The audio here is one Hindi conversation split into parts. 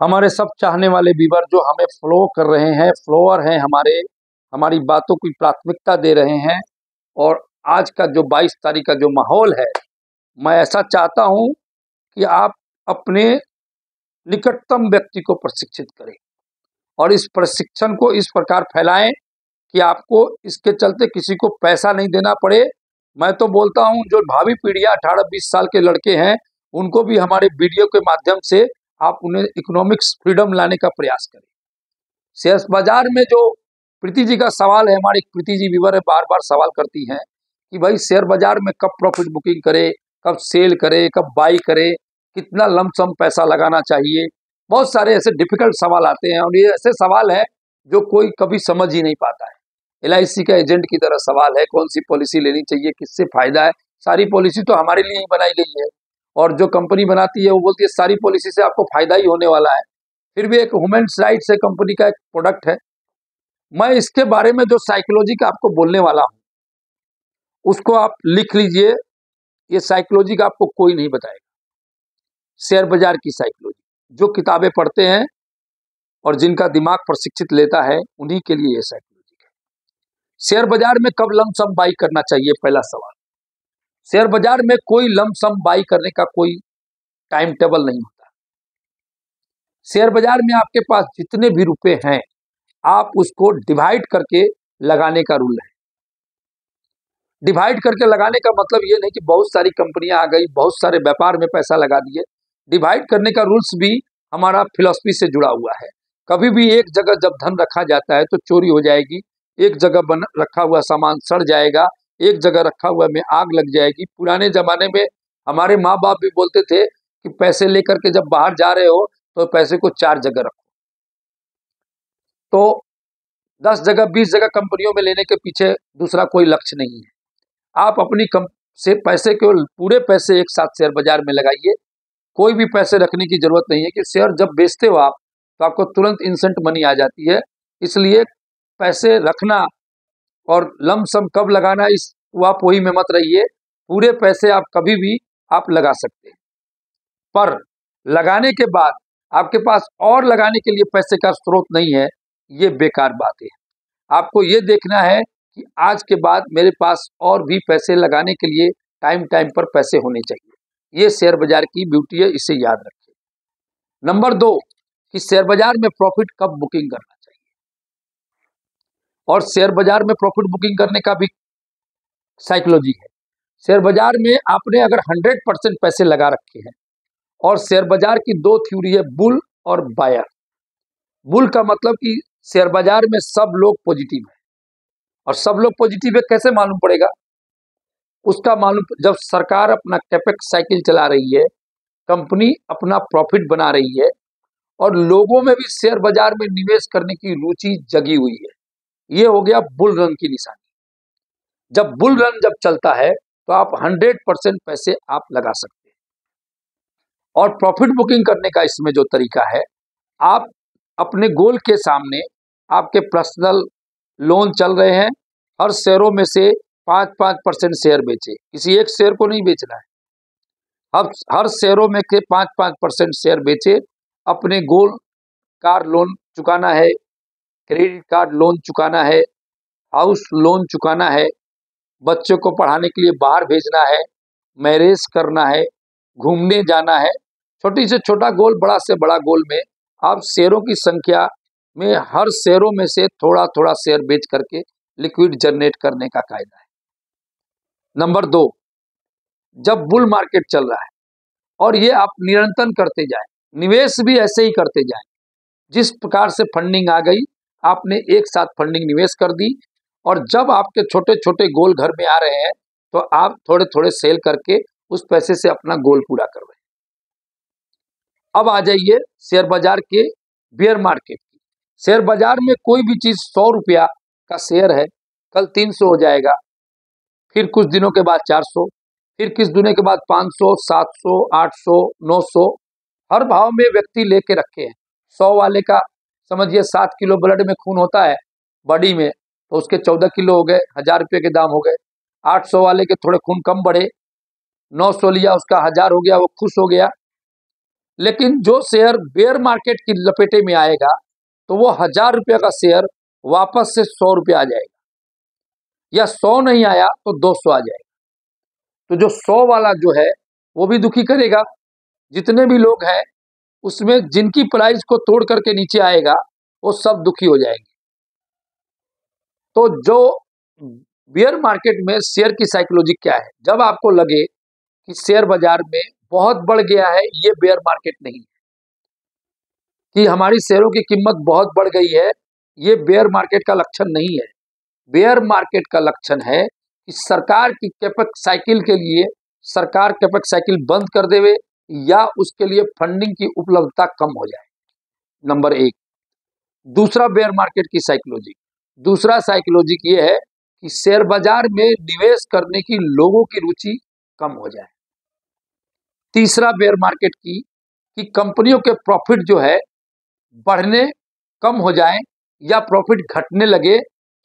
हमारे सब चाहने वाले व्यूअर जो हमें फॉलो कर रहे हैं, फॉलोअर हैं हमारी बातों की प्राथमिकता दे रहे हैं। और आज का जो 22 तारीख का जो माहौल है, मैं ऐसा चाहता हूं कि आप अपने निकटतम व्यक्ति को प्रशिक्षित करें और इस प्रशिक्षण को इस प्रकार फैलाएं कि आपको इसके चलते किसी को पैसा नहीं देना पड़े। मैं तो बोलता हूं जो भावी पीढ़ियां 18-20 साल के लड़के हैं, उनको भी हमारे वीडियो के माध्यम से आप उन्हें इकोनॉमिक्स फ्रीडम लाने का प्रयास करें। शेयर बाजार में जो प्रीति जी का सवाल है, हमारी प्रीति जी व्यूअर है, बार बार सवाल करती हैं कि भाई शेयर बाजार में कब प्रॉफिट बुकिंग करे, कब सेल करे, कब बाई करे, कितना लमसम पैसा लगाना चाहिए। बहुत सारे ऐसे डिफिकल्ट सवाल आते हैं और ये ऐसे सवाल है जो कोई कभी समझ ही नहीं पाता है। LIC का एजेंट की तरह सवाल है, कौन सी पॉलिसी लेनी चाहिए, किससे फायदा है। सारी पॉलिसी तो हमारे लिए ही बनाई गई है और जो कंपनी बनाती है वो बोलती है सारी पॉलिसी से आपको फायदा ही होने वाला है। फिर भी एक ह्यूमन राइट से कंपनी का एक प्रोडक्ट है। मैं इसके बारे में जो साइकोलॉजी का आपको बोलने वाला हूं उसको आप लिख लीजिए। ये साइकोलॉजी का आपको कोई नहीं बताएगा। शेयर बाजार की साइकोलॉजी जो किताबें पढ़ते हैं और जिनका दिमाग प्रशिक्षित लेता है उन्हीं के लिए ये साइकोलॉजी है। शेयर बाजार में कब लमसम बाई करना चाहिए, पहला सवाल। शेयर बाजार में कोई लमसम बाई करने का कोई टाइम टेबल नहीं होता। शेयर बाजार में आपके पास जितने भी रुपए हैं आप उसको डिवाइड करके लगाने का रूल है। डिवाइड करके लगाने का मतलब ये नहीं कि बहुत सारी कंपनियां आ गई, बहुत सारे व्यापार में पैसा लगा दिए। डिवाइड करने का रूल्स भी हमारा फिलॉसफी से जुड़ा हुआ है। कभी भी एक जगह जब धन रखा जाता है तो चोरी हो जाएगी, एक जगह रखा हुआ सामान सड़ जाएगा, एक जगह रखा हुआ में आग लग जाएगी। पुराने जमाने में हमारे माँ बाप भी बोलते थे कि पैसे लेकर के जब बाहर जा रहे हो तो पैसे को 4 जगह रखो। तो 10 जगह 20 जगह कंपनियों में लेने के पीछे दूसरा कोई लक्ष्य नहीं है। आप अपनी से पैसे केवल पूरे पैसे एक साथ शेयर बाजार में लगाइए। कोई भी पैसे रखने की जरूरत नहीं है कि शेयर जब बेचते हो आप तो आपको तुरंत इंस्टेंट मनी आ जाती है। इसलिए पैसे रखना और लमसम कब लगाना इस आप वही में मत रहिए। पूरे पैसे आप कभी भी आप लगा सकते हैं, पर लगाने के बाद आपके पास और लगाने के लिए पैसे का स्रोत नहीं है, ये बेकार बात है। आपको ये देखना है कि आज के बाद मेरे पास और भी पैसे लगाने के लिए टाइम टाइम पर पैसे होने चाहिए। ये शेयर बाजार की ब्यूटी है, इसे याद रखिए। नंबर 2 कि शेयर बाजार में प्रॉफिट कब बुकिंग करना चाहिए। और शेयर बाजार में प्रॉफिट बुकिंग करने का भी साइकोलॉजी है। शेयर बाजार में आपने अगर 100% पैसे लगा रखे हैं और शेयर बाजार की 2 थ्योरी है, बुल और बायर। बुल का मतलब कि शेयर बाजार में सब लोग पॉजिटिव है और सब लोग पॉजिटिव है कैसे मालूम पड़ेगा? उसका मालूम जब सरकार अपना कैपेक्स साइकिल चला रही है, कंपनी अपना प्रॉफिट बना रही है और लोगों में भी शेयर बाजार में निवेश करने की रुचि जगी हुई है। ये हो गया बुल रन की निशानी। जब बुल रन जब चलता है तो आप 100% पैसे आप लगा सकते हैं। और प्रॉफिट बुकिंग करने का इसमें जो तरीका है, आप अपने गोल के सामने आपके पर्सनल लोन चल रहे हैं, हर शेयरों में से 5-5% शेयर बेचे। किसी एक शेयर को नहीं बेचना है, अब हर शेयरों में के 5-5% शेयर बेचे। अपने गोल कार लोन चुकाना है, क्रेडिट कार्ड लोन चुकाना है, हाउस लोन चुकाना है, बच्चों को पढ़ाने के लिए बाहर भेजना है, मैरिज करना है, घूमने जाना है। छोटी से छोटा गोल, बड़ा से बड़ा गोल में आप शेयरों की संख्या में हर शेयरों में से थोड़ा थोड़ा शेयर बेच करके लिक्विड जनरेट करने का कायदा है। नंबर 2, जब बुल मार्केट चल रहा है और ये आप निरंतर करते जाएं, निवेश भी ऐसे ही करते जाएं। जिस प्रकार से फंडिंग आ गई, आपने एक साथ फंडिंग निवेश कर दी और जब आपके छोटे छोटे गोल घर में आ रहे हैं तो आप थोड़े थोड़े सेल करके उस पैसे से अपना गोल पूरा कर रहे हैं। अब आ जाइए शेयर बाजार के बेयर मार्केट की। शेयर बाजार में कोई भी चीज 100 रुपया का शेयर है, कल 300 हो जाएगा, फिर कुछ दिनों के बाद 400, फिर कुछ दिनों के बाद 500, 700, 800, 900, हर भाव में व्यक्ति लेके रखे हैं। 100 वाले का समझिए 7 किलो ब्लड में खून होता है बॉडी में, तो उसके 14 किलो हो गए, 1000 रुपये के दाम हो गए। 800 वाले के थोड़े खून कम बढ़े, 900 लिया, उसका 1000 हो गया, वो खुश हो गया। लेकिन जो शेयर बेयर मार्केट की लपेटे में आएगा तो वो 1000 रुपये का शेयर वापस से 100 रुपये आ जाएगा, या 100 नहीं आया तो 200 आ जाएगा। तो जो 100 वाला जो है वो भी दुखी करेगा। जितने भी लोग हैं उसमें जिनकी प्राइस को तोड़ करके नीचे आएगा वो सब दुखी हो जाएंगे। तो जो बेयर मार्केट में शेयर की साइकोलॉजी क्या है, जब आपको लगे कि शेयर बाजार में बहुत बढ़ गया है, ये बेयर मार्केट नहीं है। कि हमारी शेयरों की कीमत बहुत बढ़ गई है, ये बेयर मार्केट का लक्षण नहीं है। बेयर मार्केट का लक्षण है कि सरकार की कैपेक्स साइकिल के लिए सरकार कैपेक्स साइकिल बंद कर देवे या उसके लिए फंडिंग की उपलब्धता कम हो जाए, नंबर एक। दूसरा बेयर मार्केट की साइकोलॉजी, दूसरा साइकोलॉजी ये है कि शेयर बाजार में निवेश करने की लोगों की रुचि कम हो जाए। तीसरा बेयर मार्केट की कि कंपनियों के प्रॉफिट जो है बढ़ने कम हो जाए या प्रॉफिट घटने लगे,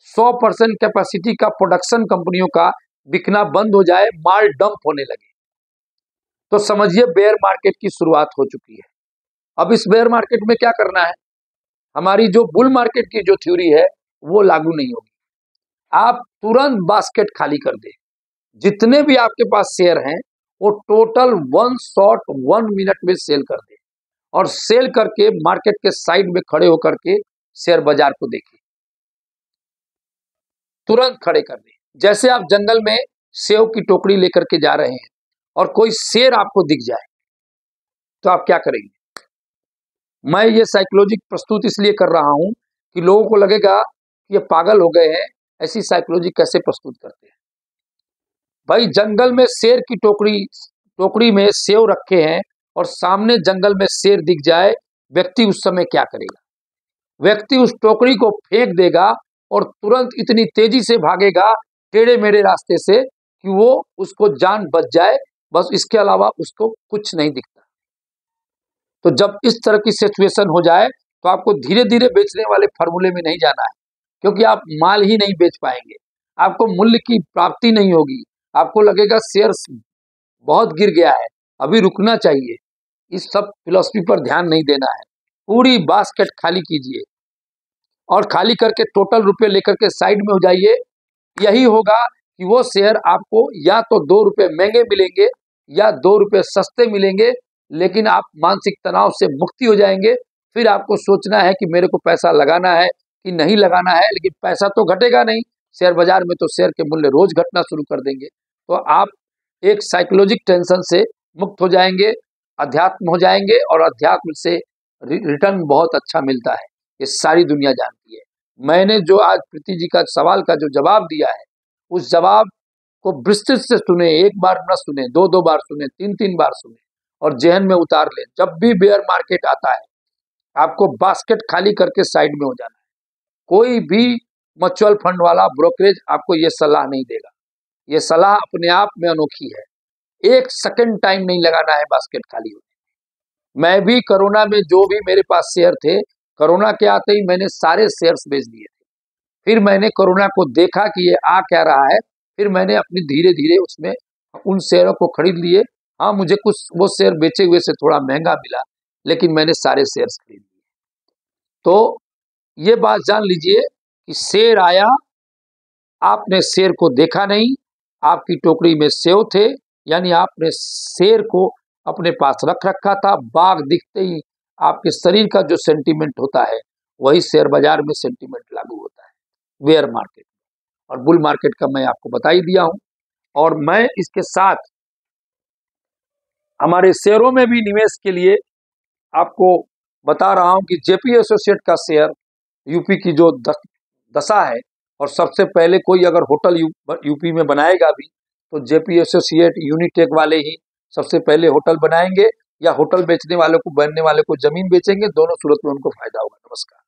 100% कैपेसिटी का प्रोडक्शन कंपनियों का बिकना बंद हो जाए, माल डंप होने लगे, तो समझिए बेयर मार्केट की शुरुआत हो चुकी है। अब इस बेयर मार्केट में क्या करना है, हमारी जो बुल मार्केट की जो थ्योरी है वो लागू नहीं होगी। आप तुरंत बास्केट खाली कर दे, जितने भी आपके पास शेयर हैं वो टोटल 1 शॉट 1 मिनट में सेल कर दे, और सेल करके मार्केट के साइड में खड़े होकर के शेयर बाजार को देखिए, तुरंत खड़े कर दे। जैसे आप जंगल में सेव की टोकरी लेकर के जा रहे हैं और कोई शेर आपको दिख जाए तो आप क्या करेंगे। मैं ये साइकोलॉजी प्रस्तुत इसलिए कर रहा हूं कि लोगों को लगेगा कि ये पागल हो गए हैं, ऐसी साइकोलॉजी कैसे प्रस्तुत करते हैं। भाई जंगल में शेर की टोकरी में सेव रखे हैं और सामने जंगल में शेर दिख जाए, व्यक्ति उस समय क्या करेगा। व्यक्ति उस टोकरी को फेंक देगा और तुरंत इतनी तेजी से भागेगा टेढ़े मेढ़े रास्ते से कि वो उसको जान बच जाए, बस इसके अलावा उसको कुछ नहीं दिखता। तो जब इस तरह की सिचुएशन हो जाए तो आपको धीरे धीरे बेचने वाले फॉर्मूले में नहीं जाना है, क्योंकि आप माल ही नहीं बेच पाएंगे, आपको मूल्य की प्राप्ति नहीं होगी, आपको लगेगा शेयर बहुत गिर गया है, अभी रुकना चाहिए। इस सब फिलॉसफी पर ध्यान नहीं देना है। पूरी बास्केट खाली कीजिए और खाली करके टोटल रुपए लेकर के साइड में हो जाइए। यही होगा कि वो शेयर आपको या तो 2 रुपए महंगे मिलेंगे या 2 रुपए सस्ते मिलेंगे, लेकिन आप मानसिक तनाव से मुक्ति हो जाएंगे। फिर आपको सोचना है कि मेरे को पैसा लगाना है कि नहीं लगाना है, लेकिन पैसा तो घटेगा नहीं, शेयर बाजार में तो शेयर के मूल्य रोज घटना शुरू कर देंगे। तो आप एक साइकोलॉजिक टेंशन से मुक्त हो जाएंगे, अध्यात्म हो जाएंगे, और अध्यात्म से रिटर्न बहुत अच्छा मिलता है, ये सारी दुनिया जानती है। मैंने जो आज प्रीति जी का सवाल का जो जवाब दिया है, उस जवाब को विस्तृत से सुने, एक बार न सुने, 2-2 बार सुने, 3-3 बार सुने और जेहन में उतार ले। जब भी बेयर मार्केट आता है आपको बास्केट खाली करके साइड में हो जाना है। कोई भी म्यूचुअल फंड वाला ब्रोकरेज आपको ये सलाह नहीं देगा, ये सलाह अपने आप में अनोखी है। 1 सेकंड टाइम नहीं लगाना है बास्केट खाली होने। मैं भी कोरोना में जो भी मेरे पास शेयर थे, कोरोना के आते ही मैंने सारे शेयर्स बेच दिए थे। फिर मैंने कोरोना को देखा कि ये आ क्या रहा है, फिर मैंने अपनी धीरे धीरे उसमें उन शेयरों को खरीद लिए। हाँ, मुझे कुछ वो शेयर बेचे हुए से थोड़ा महंगा मिला, लेकिन मैंने सारे शेयर्स खरीद लिए। तो ये बात जान लीजिए कि शेर आया, आपने शेर को देखा नहीं, आपकी टोकरी में सेव थे, यानी आपने शेर को अपने पास रख रखा था। बाघ दिखते ही आपके शरीर का जो सेंटीमेंट होता है वही शेयर बाजार में सेंटीमेंट लागू होता है, बेयर मार्केट और बुल मार्केट का मैं आपको बता ही दिया हूं। और मैं इसके साथ हमारे शेयरों में भी निवेश के लिए आपको बता रहा हूं कि जेपी एसोसिएट का शेयर यूपी की जो दशा है, और सबसे पहले कोई अगर होटल यूपी में बनाएगा भी तो जेपी एसोसिएट यूनिटेक वाले ही सबसे पहले होटल बनाएंगे, या होटल बेचने वाले को बनने वाले को जमीन बेचेंगे। दोनों सूरत में उनको फायदा होगा। नमस्कार।